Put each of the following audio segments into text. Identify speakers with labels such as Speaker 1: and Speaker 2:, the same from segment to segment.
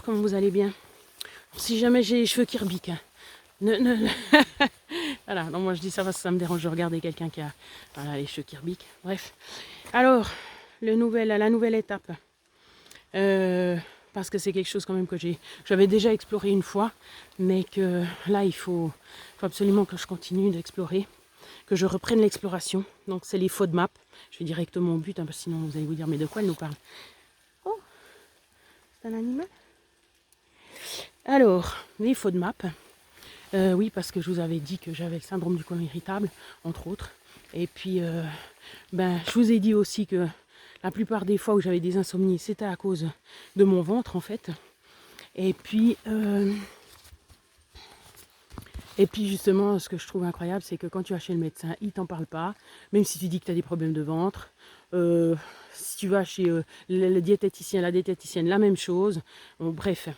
Speaker 1: Comment vous allez bien? Si jamais j'ai les cheveux qui rebiquent, hein. Voilà, non, moi je dis ça parce que ça me dérange de regarder quelqu'un qui a voilà, les cheveux qui rebiquent. Bref. Alors, la nouvelle étape. Parce que c'est quelque chose quand même que j'avais déjà exploré une fois, mais que là il faut absolument que je continue d'explorer, que je reprenne l'exploration. Donc c'est les FODMAP. Je vais directement au but, hein, parce que sinon vous allez vous dire mais de quoi elle nous parle? Oh, c'est un animal. Alors, les FODMAP, oui, parce que je vous avais dit que j'avais le syndrome du côlon irritable, entre autres. Et puis, je vous ai dit aussi que la plupart des fois où j'avais des insomnies, c'était à cause de mon ventre, en fait. Et puis justement, ce que je trouve incroyable, c'est que quand tu vas chez le médecin, il t'en parle pas, même si tu dis que tu as des problèmes de ventre. Si tu vas chez le diététicien, la diététicienne, la même chose. Bon, bref.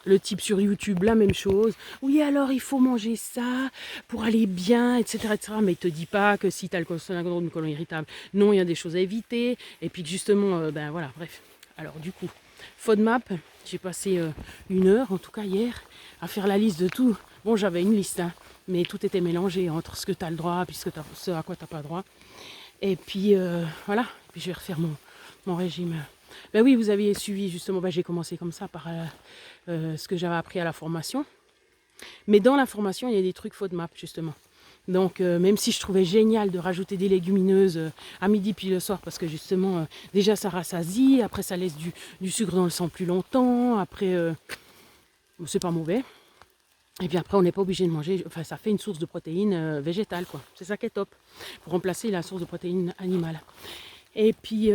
Speaker 1: Le type sur YouTube, la même chose. Oui, alors il faut manger ça pour aller bien, etc. etc. Mais il ne te dit pas que si tu as le syndrome du côlon irritable, non, il y a des choses à éviter. Et puis que justement, voilà, bref. Alors du coup, FODMAP, j'ai passé 1 heure, en tout cas hier, à faire la liste de tout. Bon, j'avais une liste, hein, mais tout était mélangé entre ce que tu as le droit, puis ce à quoi tu n'as pas le droit. Et puis voilà, et puis je vais refaire mon régime. Ben oui, vous aviez suivi justement, j'ai commencé comme ça par ce que j'avais appris à la formation. Mais dans la formation, il y a des trucs FODMAP justement. Donc même si je trouvais génial de rajouter des légumineuses à midi puis le soir, parce que justement, déjà ça rassasie, après ça laisse du sucre dans le sang plus longtemps, après c'est pas mauvais. Et puis après, on n'est pas obligé de manger, enfin ça fait une source de protéines végétales, quoi. C'est ça qui est top, pour remplacer la source de protéines animales. Et puis,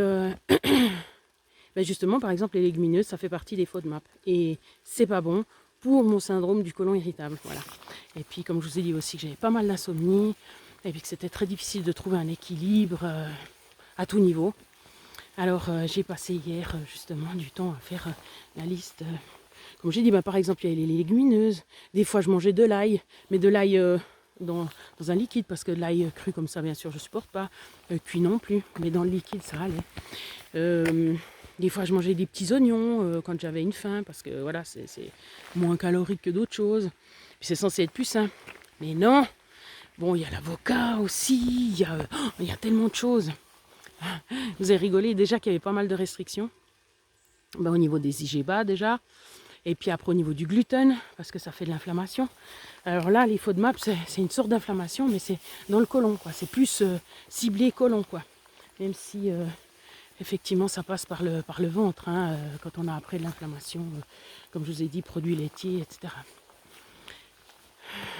Speaker 1: justement, par exemple, les légumineuses, ça fait partie des FODMAP. Et c'est pas bon pour mon syndrome du côlon irritable, voilà. Et puis, comme je vous ai dit aussi, que j'avais pas mal d'insomnie, et puis que c'était très difficile de trouver un équilibre à tout niveau. Alors, j'ai passé hier, justement, du temps à faire la liste... Comme j'ai dit, par exemple, il y a les légumineuses. Des fois, je mangeais de l'ail, mais de l'ail dans un liquide, parce que l'ail cru comme ça, bien sûr, je ne supporte pas. Cuit non plus, mais dans le liquide, ça allait. Des fois, je mangeais des petits oignons quand j'avais une faim, parce que voilà, c'est moins calorique que d'autres choses. Puis c'est censé être plus sain. Mais non. Bon, il y a l'avocat aussi, il y a tellement de choses. Vous avez rigolé, déjà qu'il y avait pas mal de restrictions. Au niveau des IGBA, déjà. Et puis après au niveau du gluten, parce que ça fait de l'inflammation. Alors là, les FODMAP, c'est une sorte d'inflammation, mais c'est dans le côlon, quoi. C'est plus ciblé côlon, quoi. Même si, effectivement, ça passe par le ventre, hein, quand on a après de l'inflammation, comme je vous ai dit, produits laitiers, etc.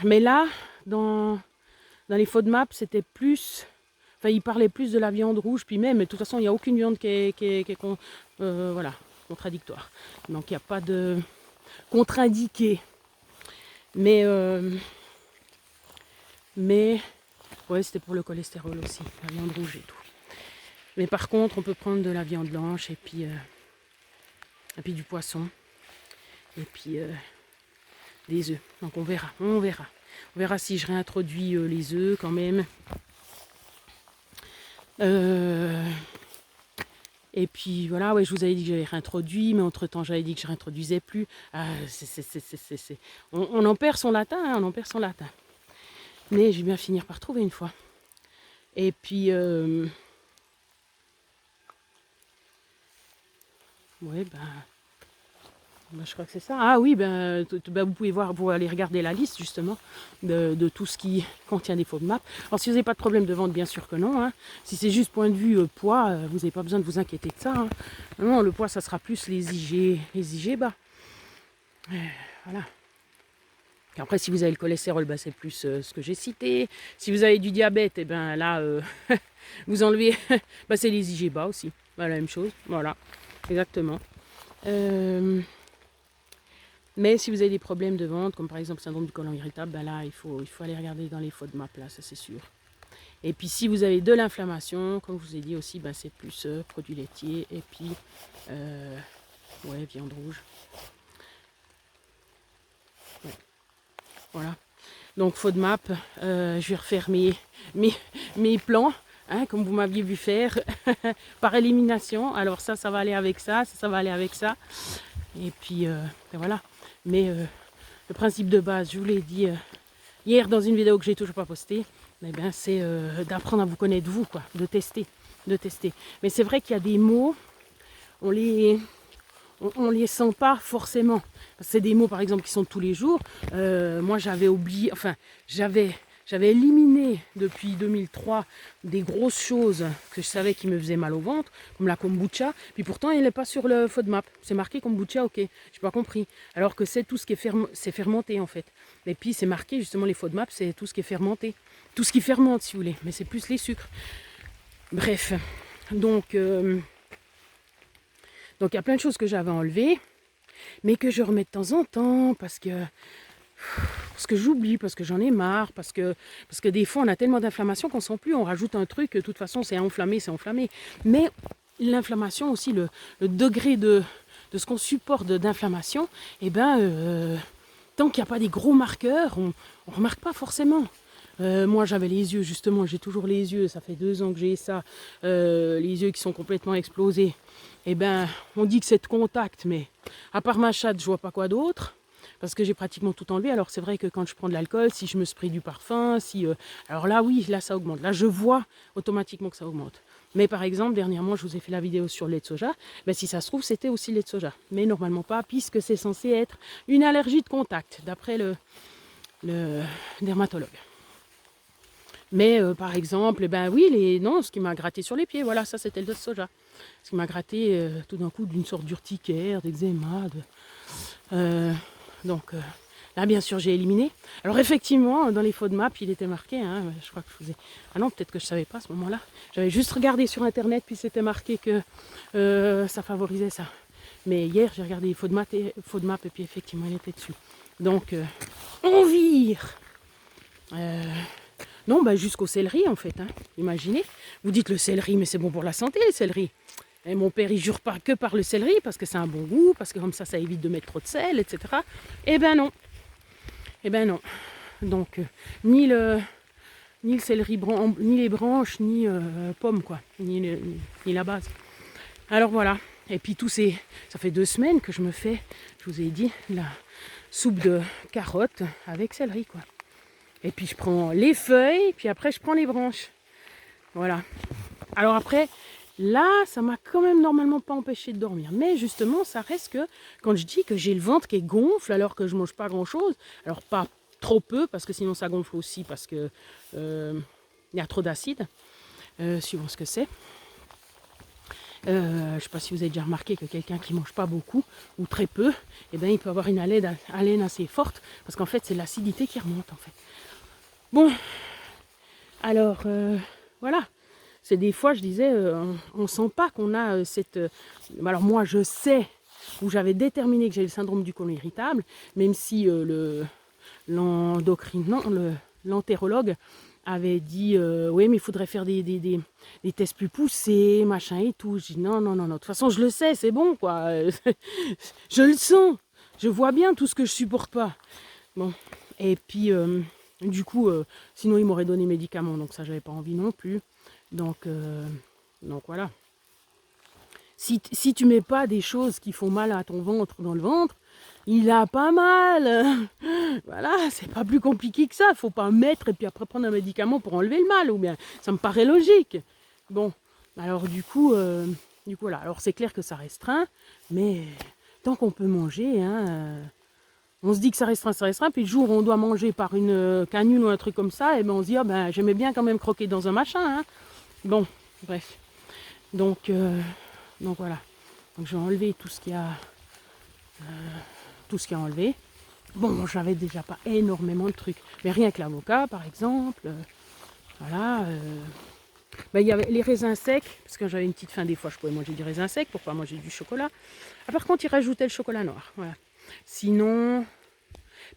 Speaker 1: Mais là, dans les FODMAP, c'était plus... Enfin, ils parlaient plus de la viande rouge, puis même, de toute façon, il n'y a aucune viande qui est voilà, contradictoire. Donc, il n'y a pas de contre-indiqué. Mais ouais, c'était pour le cholestérol aussi, la viande rouge et tout. Mais par contre, on peut prendre de la viande blanche et puis du poisson. Et puis des œufs. Donc on verra. On verra si je réintroduis les œufs quand même. Et puis voilà, ouais, je vous avais dit que j'avais réintroduit, mais entre-temps j'avais dit que je ne réintroduisais plus. On en perd son latin, hein, on en perd son latin. Mais je vais bien finir par trouver une fois. Et puis, ouais, je crois que c'est ça. Ah oui, vous pouvez voir, vous allez regarder la liste justement de tout ce qui contient des FODMAP. Alors si vous n'avez pas de problème de ventre, bien sûr que non. Hein. Si c'est juste point de vue poids, vous n'avez pas besoin de vous inquiéter de ça. Hein. Non, le poids, ça sera plus les IG bas. Voilà. Et après, si vous avez le cholestérol, c'est plus ce que j'ai cité. Si vous avez du diabète, et là, vous enlevez, c'est les IG bas aussi. La même chose. Voilà, exactement. Mais si vous avez des problèmes de ventre, comme par exemple le syndrome du côlon irritable, là, il faut aller regarder dans les FODMAP, là, ça c'est sûr. Et puis si vous avez de l'inflammation, comme je vous ai dit aussi, c'est plus produits laitiers et puis ouais, viande rouge. Ouais. Voilà. Donc FODMAP, je vais refaire mes plans, hein, comme vous m'aviez vu faire, par élimination. Alors ça va aller avec ça, ça va aller avec ça. Et puis, voilà. Mais le principe de base, je vous l'ai dit hier dans une vidéo que j'ai toujours pas postée, eh bien, c'est d'apprendre à vous connaître vous, quoi, de tester. Mais c'est vrai qu'il y a des mots, on les sent pas forcément. C'est des mots par exemple qui sont de tous les jours. Moi j'avais oublié, enfin j'avais éliminé depuis 2003 des grosses choses que je savais qui me faisaient mal au ventre, comme la kombucha. Puis pourtant il n'est pas sur le FODMAP. C'est marqué kombucha, ok, j'ai pas compris. Alors que c'est tout ce qui est c'est fermenté en fait. Et puis c'est marqué justement les FODMAP, c'est tout ce qui est fermenté. Tout ce qui fermente si vous voulez, mais c'est plus les sucres. Bref, donc il y a plein de choses que j'avais enlevées, mais que je remets de temps en temps parce que j'oublie, parce que j'en ai marre, parce que des fois on a tellement d'inflammation qu'on ne sent plus, on rajoute un truc, de toute façon c'est enflammé. Mais l'inflammation aussi, le degré de ce qu'on supporte d'inflammation, eh ben, tant qu'il n'y a pas des gros marqueurs, on ne remarque pas forcément. Moi j'avais les yeux, justement, j'ai toujours les yeux, ça fait 2 ans que j'ai ça, les yeux qui sont complètement explosés. Eh ben, on dit que c'est de contact, mais à part ma chatte, je vois pas quoi d'autre, parce que j'ai pratiquement tout enlevé. Alors c'est vrai que quand je prends de l'alcool, si je me spray du parfum, alors là oui, là ça augmente, là je vois automatiquement que ça augmente. Mais par exemple, dernièrement, je vous ai fait la vidéo sur le lait de soja, ben, si ça se trouve, c'était aussi le lait de soja, mais normalement pas, puisque c'est censé être une allergie de contact, d'après le dermatologue. Mais par exemple, ben oui, non, ce qui m'a gratté sur les pieds, voilà, ça c'était le lait de soja. Ce qui m'a gratté tout d'un coup d'une sorte d'urticaire, d'eczéma. Donc là, bien sûr, j'ai éliminé. Alors effectivement, dans les FODMAP, il était marqué, hein, je crois que je faisais... Ah non, peut-être que je ne savais pas à ce moment-là. J'avais juste regardé sur Internet, puis c'était marqué que ça favorisait ça. Mais hier, j'ai regardé les FODMAP, et puis effectivement, il était dessus. Donc, on vire Non, bah jusqu'au céleri en fait, hein. Imaginez. Vous dites le céleri, mais c'est bon pour la santé le céleri. Et mon père, il jure pas que par le céleri, parce que c'est un bon goût, parce que comme ça évite de mettre trop de sel, etc. Eh ben non. Donc, ni le céleri, ni les branches, ni pommes, quoi. Ni la base. Alors voilà. Et puis ça fait 2 semaines que je me fais, je vous ai dit, la soupe de carottes avec céleri, quoi. Et puis je prends les feuilles, puis après je prends les branches. Voilà. Alors après, là, ça m'a quand même normalement pas empêché de dormir. Mais justement, ça reste que, quand je dis que j'ai le ventre qui gonfle alors que je mange pas grand chose, alors pas trop peu, parce que sinon ça gonfle aussi, parce que y a trop d'acide, suivant ce que c'est. Je ne sais pas si vous avez déjà remarqué que quelqu'un qui ne mange pas beaucoup ou très peu, eh ben, il peut avoir une haleine assez forte, parce qu'en fait c'est l'acidité qui remonte en fait. Bon, alors voilà, c'est des fois je disais, on ne sent pas qu'on a cette... alors moi je sais, où j'avais déterminé que j'ai le syndrome du côlon irritable, même si l'entérologue avait dit oui mais il faudrait faire des tests plus poussés, machin et tout. Je dis non, de toute façon je le sais, c'est bon quoi. Je le sens, je vois bien tout ce que je supporte pas. Bon, et puis du coup, sinon il m'aurait donné médicaments, donc ça j'avais pas envie non plus. Donc voilà. Si tu mets pas des choses qui font mal à ton ventre dans le ventre, il a pas mal. Voilà, c'est pas plus compliqué que ça. Faut pas mettre et puis après prendre un médicament pour enlever le mal, ou bien ça me paraît logique. Bon, alors du coup voilà. Alors c'est clair que ça restreint, mais tant qu'on peut manger, hein, on se dit que ça restreint, puis le jour où on doit manger par une canule ou un truc comme ça, et ben on se dit, ah ben j'aimais bien quand même croquer dans un machin, hein. Bon, bref. Donc voilà. Donc je vais enlever tout ce qu'il y a enlevé. Bon, j'avais déjà pas énormément de trucs, mais rien que l'avocat par exemple, voilà. Ben, il y avait les raisins secs, parce que j'avais une petite faim des fois, je pouvais manger du raisin sec, pourquoi manger du chocolat. Ah, par contre, ils rajoutaient le chocolat noir, voilà. Sinon,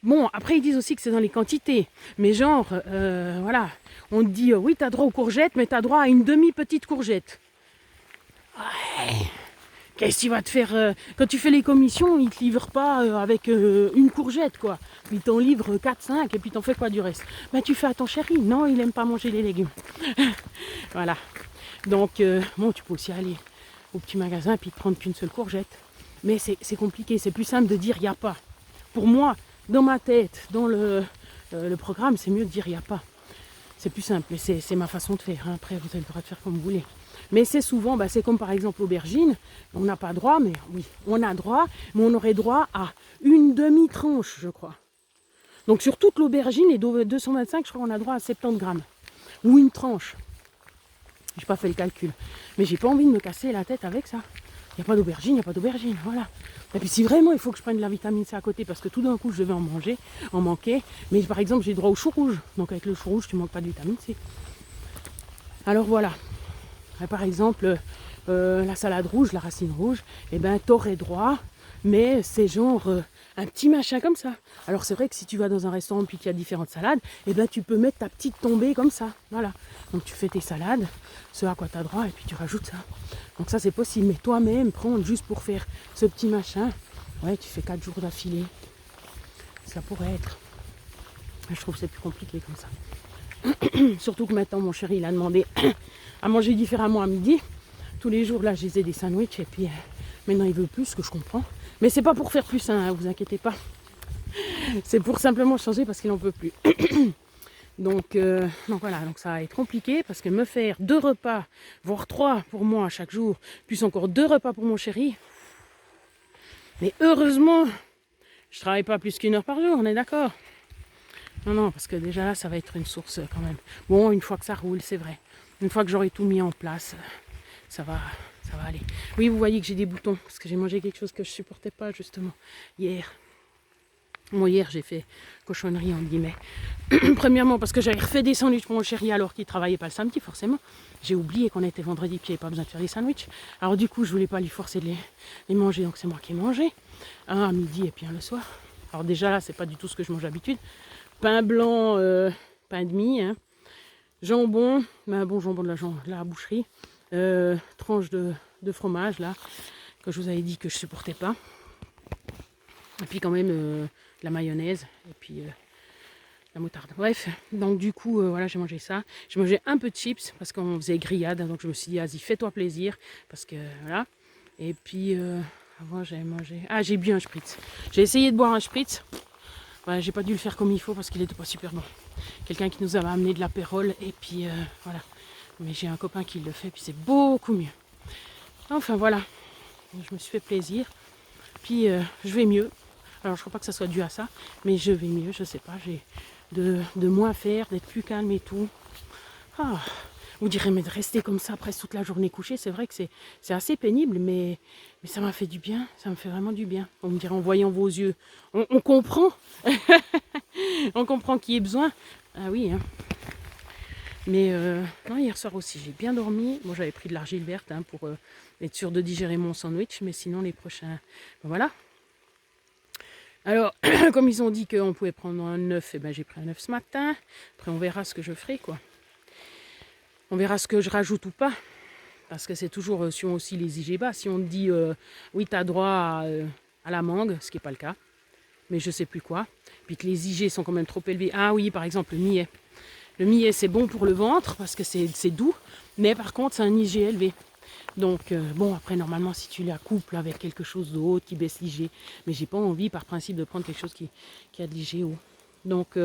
Speaker 1: bon, après ils disent aussi que c'est dans les quantités, mais genre, voilà, on te dit, oui, t'as droit aux courgettes, mais t'as droit à une demi-petite courgette. Ouais. Qu'est-ce qu'il va te faire quand tu fais les commissions, ils te livrent pas avec une courgette, quoi. Ils t'en livrent 4-5, et puis t'en fais quoi du reste? Ben, tu fais à ton chéri. Non, il aime pas manger les légumes. Voilà. Donc, bon, tu peux aussi aller au petit magasin, puis te prendre qu'une seule courgette. Mais c'est compliqué, c'est plus simple de dire il n'y a pas. Pour moi, dans ma tête, dans le programme, c'est mieux de dire il n'y a pas. C'est plus simple, mais c'est ma façon de faire. Hein. Après, vous avez le droit de faire comme vous voulez. Mais c'est souvent, c'est comme par exemple l'aubergine. On n'a pas droit, mais oui, on a droit, mais on aurait droit à une demi-tranche, je crois. Donc sur toute l'aubergine, les 225, je crois qu'on a droit à 70 grammes. Ou une tranche. J'ai pas fait le calcul. Mais j'ai pas envie de me casser la tête avec ça. Il n'y a pas d'aubergine, il n'y a pas d'aubergine, voilà. Et puis si vraiment il faut que je prenne de la vitamine C à côté, parce que tout d'un coup je vais en manquer. Mais par exemple j'ai droit au chou rouge. Donc avec le chou rouge, tu ne manques pas de vitamine C. Alors voilà. Et par exemple, la salade rouge, la racine rouge, eh ben t'aurais droit, mais c'est genre un petit machin comme ça. Alors c'est vrai que si tu vas dans un restaurant puis qu'il y a différentes salades, eh ben tu peux mettre ta petite tombée comme ça, voilà. Donc tu fais tes salades, ce à quoi tu as droit, et puis tu rajoutes ça. Donc ça c'est possible, mais toi-même, prendre juste pour faire ce petit machin, ouais, tu fais 4 jours d'affilée. Ça pourrait être. Je trouve que c'est plus compliqué comme ça. Surtout que maintenant mon chéri il a demandé à manger différemment à midi. Tous les jours là je faisais des sandwichs et puis maintenant il veut plus, ce que je comprends. Mais c'est pas pour faire plus, hein, vous inquiétez pas. C'est pour simplement changer parce qu'il n'en peut plus. Donc voilà, donc ça va être compliqué parce que me faire 2 repas, voire 3 pour moi chaque jour, plus encore 2 repas pour mon chéri. Mais heureusement, je travaille pas plus qu'1 heure par jour, on est d'accord? Non, parce que déjà là, ça va être une source quand même. Bon, une fois que ça roule, c'est vrai. Une fois que j'aurai tout mis en place, ça va aller. Oui, vous voyez que j'ai des boutons, parce que j'ai mangé quelque chose que je supportais pas, justement, hier. Bon, hier, j'ai fait cochonnerie, en guillemets. Premièrement, parce que j'avais refait des sandwichs pour mon chéri, alors qu'il travaillait pas le samedi, forcément. J'ai oublié qu'on était vendredi, puis il n'y avait pas besoin de faire des sandwichs. Alors du coup, je voulais pas lui forcer de les manger, donc c'est moi qui ai mangé. Un à midi et puis un le soir. Alors déjà là, c'est pas du tout ce que je mange d'habitude. Pain blanc, pain de mie, hein. Jambon, un bon jambon de la boucherie, tranche de fromage là, que je vous avais dit que je supportais pas. Et puis quand même de la mayonnaise et puis la moutarde. Bref, donc du coup, voilà, j'ai mangé ça. J'ai mangé un peu de chips parce qu'on faisait grillade, hein, donc je me suis dit, vas-y, fais-toi plaisir, parce que voilà. Et puis avant, j'avais mangé. Ah, j'ai bu un spritz. J'ai essayé de boire un spritz. Voilà, j'ai pas dû le faire comme il faut parce qu'il était pas super bon. Quelqu'un qui nous avait amené de l'apérole et puis voilà. Mais j'ai un copain qui le fait puis c'est beaucoup mieux. Enfin voilà, je me suis fait plaisir. Puis je vais mieux. Alors je crois pas que ça soit dû à ça, mais je vais mieux, je sais pas. J'ai de moins faire, d'être plus calme et tout. Ah, vous direz, mais de rester comme ça presque toute la journée couchée, c'est vrai que c'est assez pénible, mais ça m'a fait du bien, ça me fait vraiment du bien. On me dirait en voyant vos yeux, on comprend, on comprend qu'il y ait besoin. Ah oui, hein. Mais non, hier soir aussi, j'ai bien dormi. Bon, j'avais pris de l'argile verte hein, pour être sûr de digérer mon sandwich, mais sinon les prochains, ben voilà. Alors, comme ils ont dit qu'on pouvait prendre un œuf, eh ben, j'ai pris un œuf ce matin. Après, on verra ce que je ferai, quoi. On verra ce que je rajoute ou pas. Parce que c'est toujours, suivant aussi les IGBA. Si on te dit, oui, tu as droit à la mangue, ce qui n'est pas le cas. Mais je ne sais plus quoi. Puis que les IG sont quand même trop élevés. Ah oui, par exemple, le millet. Le millet, c'est bon pour le ventre parce que c'est doux. Mais par contre, c'est un IG élevé. Donc, bon, après, normalement, si tu la couples avec quelque chose d'autre qui baisse l'IG. Mais j'ai pas envie, par principe, de prendre quelque chose qui a de l'IG haut. Donc,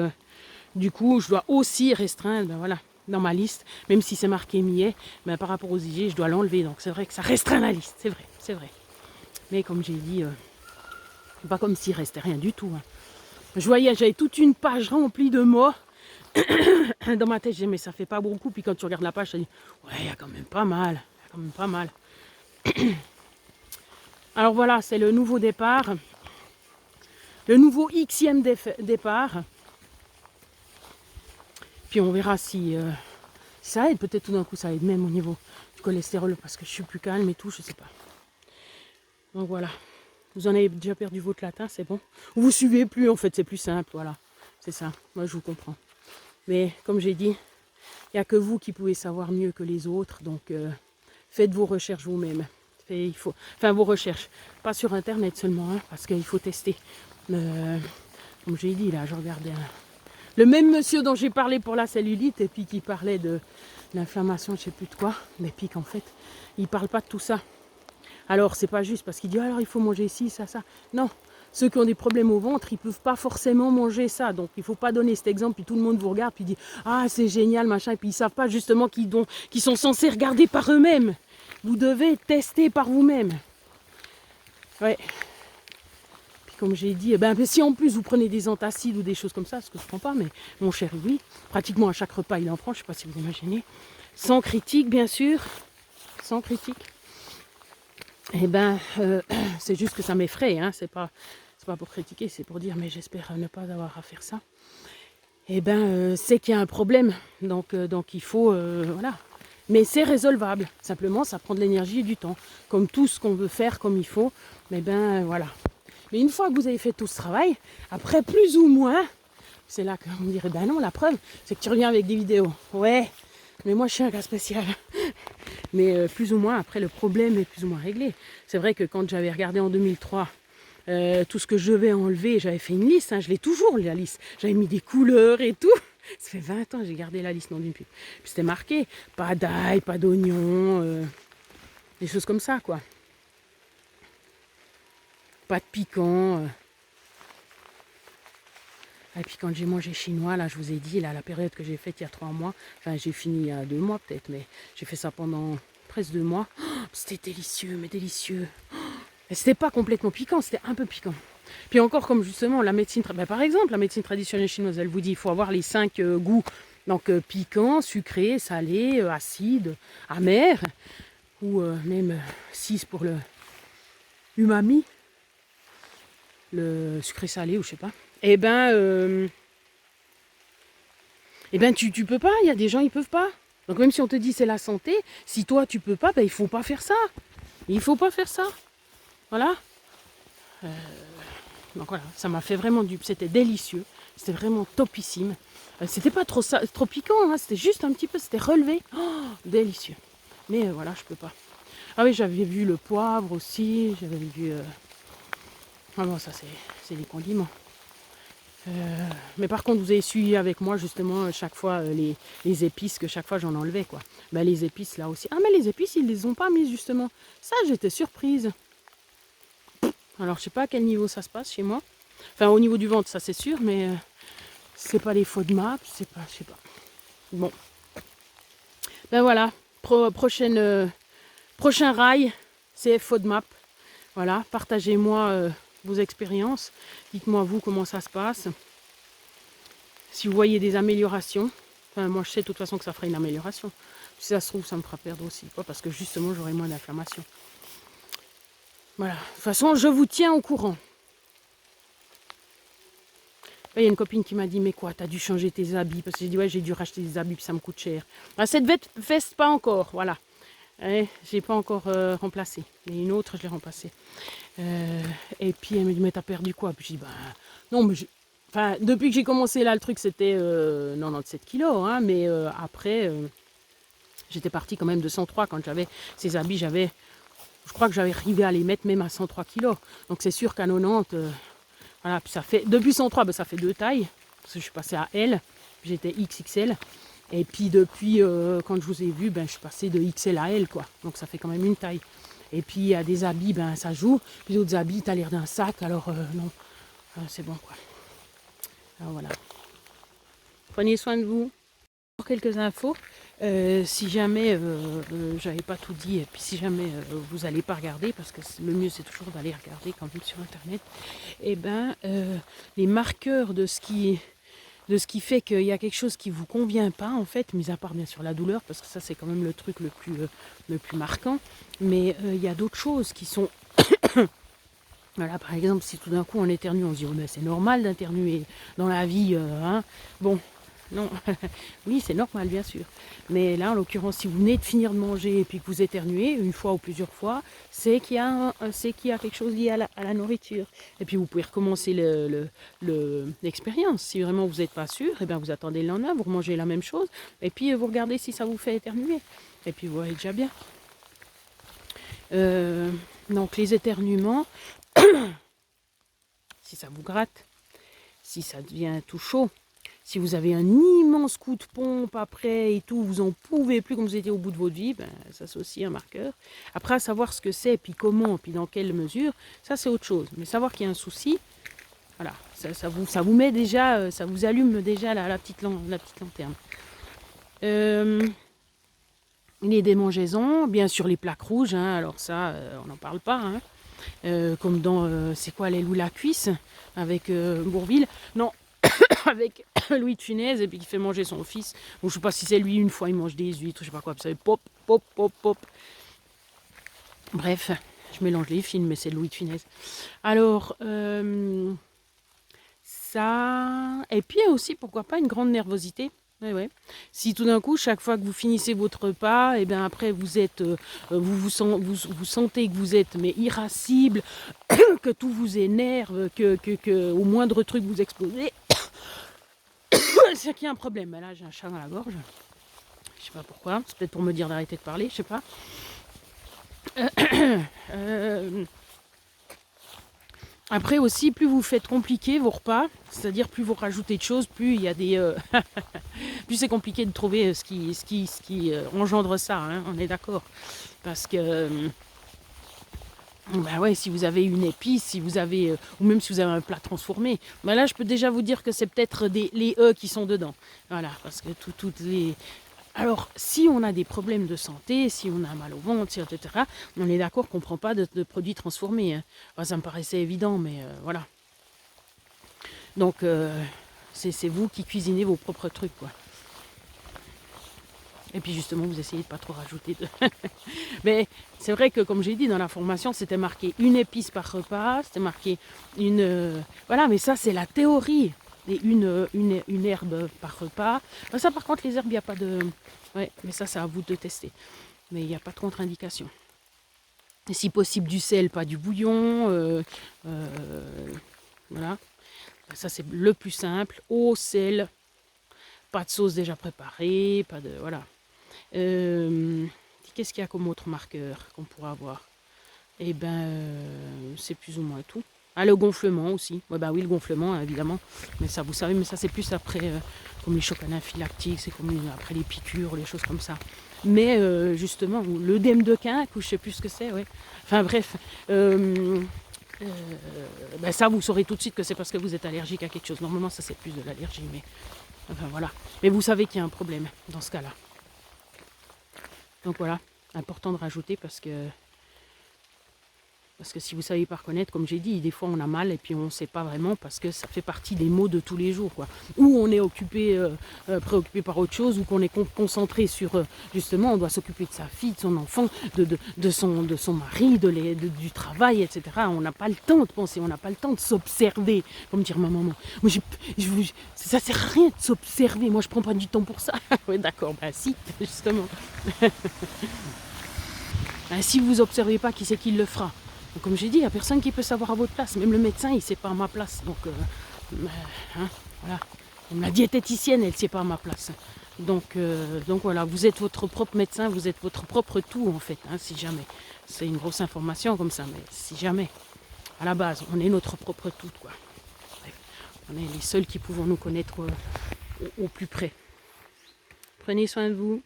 Speaker 1: du coup, je dois aussi restreindre, ben voilà, dans ma liste, même si c'est marqué millet, ben, par rapport aux IG, je dois l'enlever. Donc, c'est vrai que ça restreint la liste, c'est vrai, c'est vrai. Mais comme j'ai dit, c'est pas comme s'il restait rien du tout. Hein. Je voyais, j'avais toute une page remplie de mots. Dans ma tête, je disais, mais ça fait pas beaucoup. Puis quand tu regardes la page, tu dis, ouais, il y a quand même pas mal. Quand même pas mal. Alors voilà, c'est le nouveau départ. Le nouveau Xème départ. Puis on verra si ça aide. Peut-être tout d'un coup, ça aide même au niveau du cholestérol parce que je suis plus calme et tout, je sais pas. Donc voilà. Vous en avez déjà perdu votre latin, c'est bon. Vous suivez plus, en fait, c'est plus simple, voilà. C'est ça, moi je vous comprends. Mais comme j'ai dit, il n'y a que vous qui pouvez savoir mieux que les autres. Donc faites vos recherches vous-même. Enfin vos recherches, pas sur internet seulement, hein, parce qu'il faut tester. Comme j'ai dit, là, je regardais le même monsieur dont j'ai parlé pour la cellulite, et puis qui parlait de l'inflammation, je ne sais plus de quoi, mais puis qu'en fait, il ne parle pas de tout ça. Alors, c'est pas juste parce qu'il dit, alors il faut manger ci, ça, ça. Non, ceux qui ont des problèmes au ventre, ils ne peuvent pas forcément manger ça. Donc, il ne faut pas donner cet exemple, puis tout le monde vous regarde, puis dit, ah, c'est génial, machin, et puis ils ne savent pas justement qu'ils sont censés regarder par eux-mêmes. Vous devez tester par vous-même. Ouais. Puis comme j'ai dit, eh ben, si en plus vous prenez des antacides ou des choses comme ça, ce que je ne prends pas, mais mon chéri, oui, pratiquement à chaque repas, il en prend, je ne sais pas si vous imaginez. Sans critique, bien sûr, sans critique. Eh ben, c'est juste que ça m'effraie, hein. C'est pas pour critiquer, c'est pour dire, mais j'espère ne pas avoir à faire ça. Eh ben, c'est qu'il y a un problème, donc il faut, voilà. Mais c'est résolvable, simplement ça prend de l'énergie et du temps, comme tout ce qu'on veut faire comme il faut, mais ben voilà. Mais une fois que vous avez fait tout ce travail, après plus ou moins, c'est là qu'on dirait, ben non, la preuve, c'est que tu reviens avec des vidéos. Ouais, mais moi je suis un cas spécial. Mais plus ou moins, après le problème est plus ou moins réglé. C'est vrai que quand j'avais regardé en 2003 tout ce que je devais enlever, j'avais fait une liste, hein, je l'ai toujours la liste. J'avais mis des couleurs et tout. Ça fait 20 ans que j'ai gardé la liste non d'une pub. Puis c'était marqué, pas d'ail, pas d'oignon, des choses comme ça quoi. Pas de piquant. Et puis quand j'ai mangé chinois, là je vous ai dit, là, la période que j'ai faite il y a 3 mois, enfin j'ai fini il y a 2 mois peut-être, mais j'ai fait ça pendant presque 2 mois. Oh, c'était délicieux, mais délicieux. Et c'était pas complètement piquant, c'était un peu piquant. Puis encore comme justement la médecine, par exemple, la médecine traditionnelle chinoise, elle vous dit il faut avoir les 5 goûts. Donc piquant, sucré, salé, acide, amer, ou même 6 pour le umami, le sucré salé ou je sais pas. Eh ben tu peux pas, il y a des gens ils peuvent pas. Donc même si on te dit c'est la santé, si toi tu peux pas, ben il faut pas faire ça. Il faut pas faire ça. Voilà. Donc voilà, ça m'a fait vraiment c'était délicieux, c'était vraiment topissime. C'était pas trop piquant, hein, c'était juste un petit peu, c'était relevé. Oh, délicieux. Mais voilà, je peux pas. Ah oui, j'avais vu le poivre aussi, j'avais vu... Ah bon, ça c'est des condiments. Mais par contre, vous avez suivi avec moi justement chaque fois les épices, que chaque fois j'en enlevais quoi. Ben, les épices là aussi. Ah mais les épices, ils les ont pas mises justement. Ça, j'étais surprise. Alors je sais pas à quel niveau ça se passe chez moi. Enfin au niveau du ventre, ça c'est sûr, mais c'est pas les FODMAP, c'est pas, je sais pas. Bon. Ben voilà, prochain rail, c'est FODMAP. Voilà, partagez-moi vos expériences. Dites-moi vous comment ça se passe. Si vous voyez des améliorations. Enfin moi je sais de toute façon que ça fera une amélioration. Si ça se trouve, ça me fera perdre aussi. Quoi, parce que justement j'aurai moins d'inflammation. Voilà, de toute façon je vous tiens au courant. Il y a une copine qui m'a dit, mais quoi, t'as dû changer tes habits? Parce que j'ai dit, ouais, j'ai dû racheter des habits, puis ça me coûte cher. Ah, cette veste, pas encore, voilà. J'ai pas encore remplacé. Mais une autre, je l'ai remplacée. Et puis elle me dit, mais t'as perdu quoi? Puis je dis, bah, non, mais enfin, depuis que j'ai commencé là, le truc, c'était 97 kilos. Hein, mais après, j'étais partie quand même de 103 quand j'avais ces habits. Je crois que j'avais arrivé à les mettre même à 103 kilos. Donc c'est sûr qu'à 90... voilà, puis ça fait, depuis 103, ben ça fait 2 tailles, parce que je suis passée à L, j'étais XXL, et puis depuis, quand je vous ai vu, ben, je suis passée de XL à L, quoi, donc ça fait quand même une taille. Et puis il y a des habits, ben, ça joue, puis d'autres habits, tu as l'air d'un sac, alors non, c'est bon, quoi. Alors voilà. Prenez soin de vous. Pour quelques infos, si jamais j'avais pas tout dit, et puis si jamais vous n'allez pas regarder, parce que le mieux c'est toujours d'aller regarder quand même sur internet, et ben les marqueurs de ce qui fait qu'il y a quelque chose qui vous convient pas en fait, mis à part bien sûr la douleur, parce que ça c'est quand même le truc le plus marquant, mais il y a d'autres choses qui sont voilà, par exemple, si tout d'un coup on éternue, on se dit oh, mais c'est normal d'internuer dans la vie, hein. Bon, non, oui c'est normal bien sûr. Mais là en l'occurrence, si vous venez de finir de manger et puis que vous éternuez une fois ou plusieurs fois, c'est qu'il y a quelque chose lié à la nourriture. Et puis vous pouvez recommencer l'expérience. Si vraiment vous n'êtes pas sûr, et bien vous attendez le lendemain, vous remangez la même chose et puis vous regardez si ça vous fait éternuer. Et puis vous voyez déjà bien. Donc les éternuements. Si ça vous gratte, si ça devient tout chaud, Si vous avez un immense coup de pompe après et tout, vous en pouvez plus comme vous étiez au bout de votre vie, ben, ça c'est aussi un marqueur. Après, à savoir ce que c'est, puis comment, puis dans quelle mesure, ça c'est autre chose. Mais savoir qu'il y a un souci, voilà, ça vous met déjà, ça vous allume déjà la petite lanterne. Les démangeaisons, bien sûr les plaques rouges, hein, alors ça, on n'en parle pas. Hein. Comme dans, c'est quoi, l'aile ou la cuisse, avec Bourvil. Non, avec Louis de Funès, et puis qui fait manger son fils. Bon, je sais pas si c'est lui, une fois il mange des huîtres, je sais pas quoi, ça fait pop, pop, pop, pop. Bref, je mélange les films, mais c'est Louis de Funès. Alors, ça... Et puis aussi, pourquoi pas, une grande nervosité. Ouais, ouais. Si tout d'un coup, chaque fois que vous finissez votre repas, et bien après vous êtes, vous sentez que vous êtes mais irascible, que tout vous énerve, que au moindre truc vous explosez, c'est qu'il y a un problème. Ben là, j'ai un chat dans la gorge. Je sais pas pourquoi. C'est peut-être pour me dire d'arrêter de parler, je sais pas. Après aussi, plus vous faites compliquer vos repas, c'est-à-dire plus vous rajoutez de choses, plus il y a des, plus c'est compliqué de trouver ce qui engendre ça. Hein, on est d'accord, parce que bah ouais, si vous avez une épice, si vous avez, ou même si vous avez un plat transformé, bah là je peux déjà vous dire que c'est peut-être les qui sont dedans. Voilà, parce que toutes les... Alors, si on a des problèmes de santé, si on a mal au ventre, etc., on est d'accord qu'on ne prend pas de produits transformés. Hein. Enfin, ça me paraissait évident, mais voilà. Donc, c'est vous qui cuisinez vos propres trucs, quoi. Et puis justement, vous essayez de pas trop rajouter de... Mais c'est vrai que, comme j'ai dit, dans la formation, c'était marqué une épice par repas, c'était marqué une... Voilà, mais ça, c'est la théorie. Et une herbe par repas. Ben, ça, par contre, les herbes, il n'y a pas de... Ouais, mais ça, c'est à vous de tester. Mais il n'y a pas de contre-indication. Et si possible, du sel, pas du bouillon. Voilà. Ça, c'est le plus simple. Eau, sel, pas de sauce déjà préparée, pas de... Voilà. Qu'est-ce qu'il y a comme autre marqueur qu'on pourra avoir? Eh ben, c'est plus ou moins tout. Ah, le gonflement aussi. Ouais, bah oui, le gonflement, évidemment. Mais ça, vous savez, mais ça, c'est plus après, comme les chocs anaphylactiques, c'est comme après les piqûres, les choses comme ça. Mais justement, l'œdème de quinque, ou je sais plus ce que c'est, ouais. Enfin bref, ben ça, vous saurez tout de suite que c'est parce que vous êtes allergique à quelque chose. Normalement, ça, c'est plus de l'allergie, mais enfin voilà. Mais vous savez qu'il y a un problème dans ce cas-là. Donc voilà, important de rajouter parce que si vous ne savez pas reconnaître, comme j'ai dit, des fois on a mal et puis on ne sait pas vraiment parce que ça fait partie des maux de tous les jours. Quoi. Ou on est occupé, préoccupé par autre chose, ou qu'on est concentré sur, justement, on doit s'occuper de sa fille, de son enfant, de son mari, du travail, etc. On n'a pas le temps de penser, on n'a pas le temps de s'observer, comme dire ma maman. Moi, ça ne sert à rien de s'observer, moi je ne prends pas du temps pour ça. Oui, d'accord, bah si, justement. Si vous n'observez pas, qui c'est qui le fera? Donc, comme j'ai dit, il n'y a personne qui peut savoir à votre place. Même le médecin, il ne sait pas à ma place. Donc, hein, voilà. Même la diététicienne, elle ne sait pas à ma place. Donc voilà, vous êtes votre propre médecin, vous êtes votre propre tout en fait, hein, si jamais. C'est une grosse information comme ça, mais si jamais, à la base, on est notre propre tout, quoi. Bref, on est les seuls qui pouvons nous connaître au plus près. Prenez soin de vous.